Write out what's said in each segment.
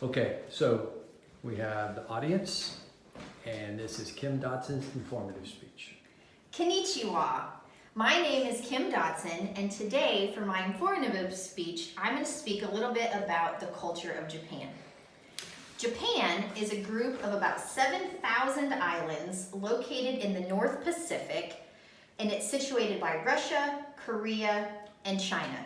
Okay, so we have the audience, and this is Kim Dodson's informative speech. Konnichiwa. My name is Kim Dodson, and today for my informative speech, I'm going to speak a little bit about the culture of Japan. Japan is a group of about 7,000 islands located in the North Pacific, and it's situated by Russia, Korea, and China.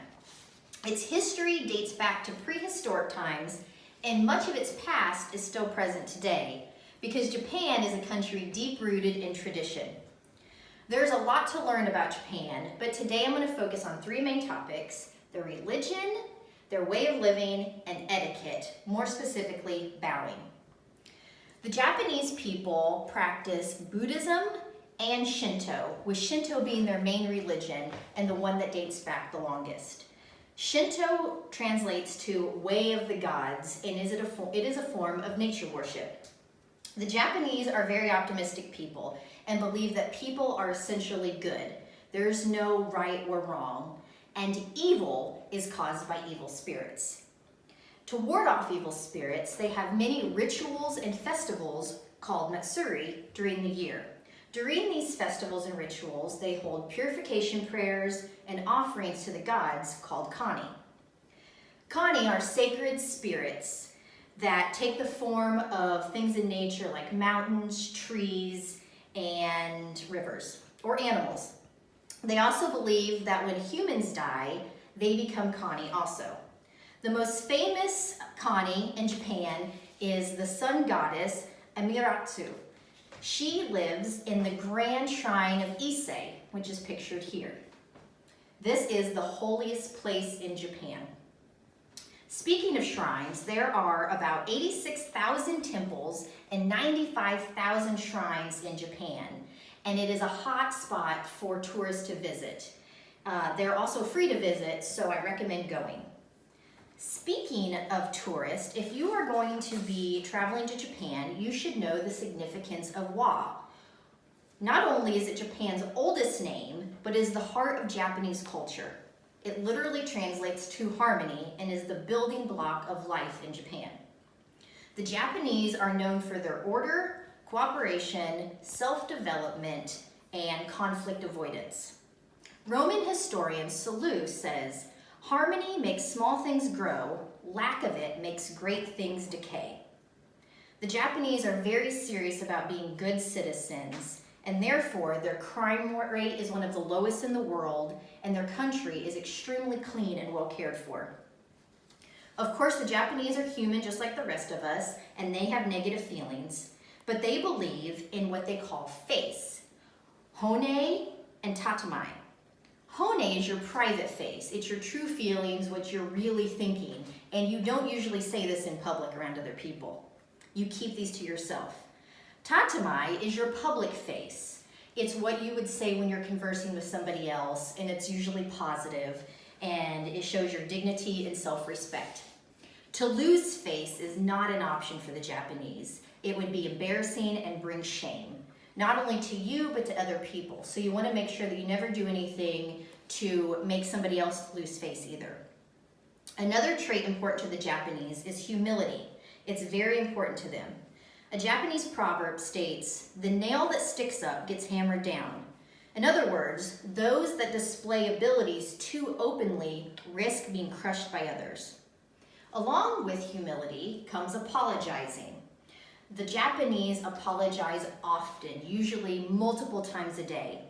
Its history dates back to prehistoric times, and much of its past is still present today, because Japan is a country deep-rooted in tradition. There's a lot to learn about Japan, but today I'm going to focus on three main topics: their religion, their way of living, and etiquette, more specifically bowing. The Japanese people practice Buddhism and Shinto, with Shinto being their main religion and the one that dates back the longest. Shinto translates to way of the gods, and it is a form of nature worship. The Japanese are very optimistic people and believe that people are essentially good. There's no right or wrong, and evil is caused by evil spirits. To ward off evil spirits, they have many rituals and festivals called Matsuri during the year. During these festivals and rituals, they hold purification prayers and offerings to the gods called kami. Kami are sacred spirits that take the form of things in nature like mountains, trees, and rivers, or animals. They also believe that when humans die, they become kami also. The most famous kami in Japan is the sun goddess Amaterasu. She lives in the grand shrine of Ise, which is pictured here. This is the holiest place in Japan. Speaking of shrines, there are about 86,000 temples and 95,000 shrines in Japan, and it is a hot spot for tourists to visit. They're also free to visit, so I recommend going. Speaking of tourists, if you are going to be traveling to Japan, you should know the significance of wa. Not only is it Japan's oldest name, but is the heart of Japanese culture. It literally translates to harmony and is the building block of life in Japan. The Japanese are known for their order, cooperation, self-development, and conflict avoidance. Roman historian Solus says, "Harmony makes small things grow, lack of it makes great things decay." The Japanese are very serious about being good citizens, and therefore their crime rate is one of the lowest in the world, and their country is extremely clean and well cared for. Of course, the Japanese are human just like the rest of us, and they have negative feelings, but they believe in what they call face, hone and tatamai. Hone is your private face. It's your true feelings, what you're really thinking, and you don't usually say this in public around other people. You keep these to yourself. Tatamai is your public face. It's what you would say when you're conversing with somebody else, and it's usually positive, and it shows your dignity and self-respect. To lose face is not an option for the Japanese. It would be embarrassing and bring shame, not only to you, but to other people. So you want to make sure that you never do anything to make somebody else lose face either. Another trait important to the Japanese is humility. It's very important to them. A Japanese proverb states, "The nail that sticks up gets hammered down." In other words, those that display abilities too openly risk being crushed by others. Along with humility comes apologizing. The Japanese apologize often, usually multiple times a day.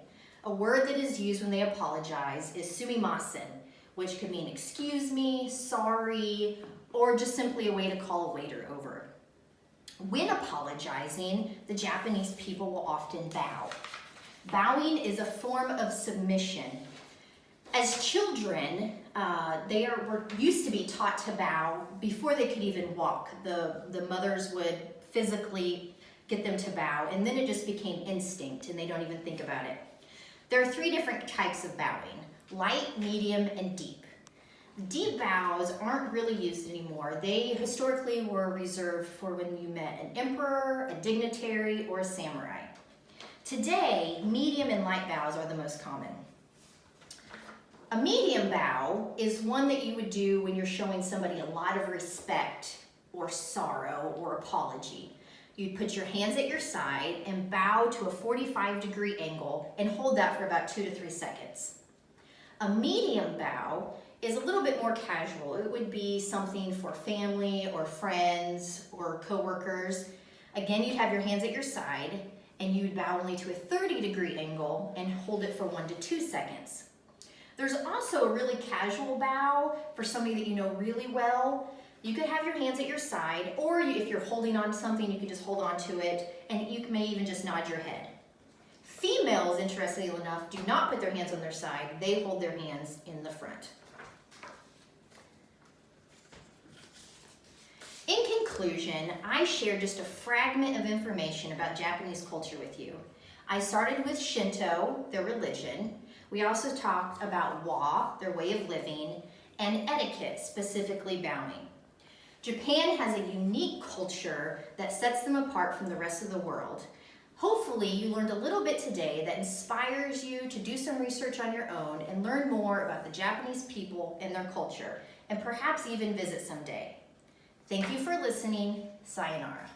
A word that is used when they apologize is sumimasen, which could mean excuse me, sorry, or just simply a way to call a waiter over. When apologizing, the Japanese people will often bow. Bowing is a form of submission. As children, they were used to be taught to bow before they could even walk. The mothers would physically get them to bow, and then it just became instinct, and they don't even think about it. There are three different types of bowing: light, medium, and deep. Deep bows aren't really used anymore. They historically were reserved for when you met an emperor, a dignitary, or a samurai. Today, medium and light bows are the most common. A medium bow is one that you would do when you're showing somebody a lot of respect or sorrow or apology. You'd put your hands at your side and bow to a 45-degree angle and hold that for about 2 to 3 seconds. A medium bow is a little bit more casual. It would be something for family or friends or coworkers. Again, you'd have your hands at your side and you'd bow only to a 30-degree angle and hold it for 1 to 2 seconds. There's also a really casual bow for somebody that you know really well. You could have your hands at your side, or if you're holding on to something, you can just hold on to it, and you may even just nod your head. Females, interestingly enough, do not put their hands on their side. They hold their hands in the front. In conclusion, I shared just a fragment of information about Japanese culture with you. I started with Shinto, their religion. We also talked about wa, their way of living, and etiquette, specifically bowing. Japan has a unique culture that sets them apart from the rest of the world. Hopefully you learned a little bit today that inspires you to do some research on your own and learn more about the Japanese people and their culture, and perhaps even visit someday. Thank you for listening. Sayonara.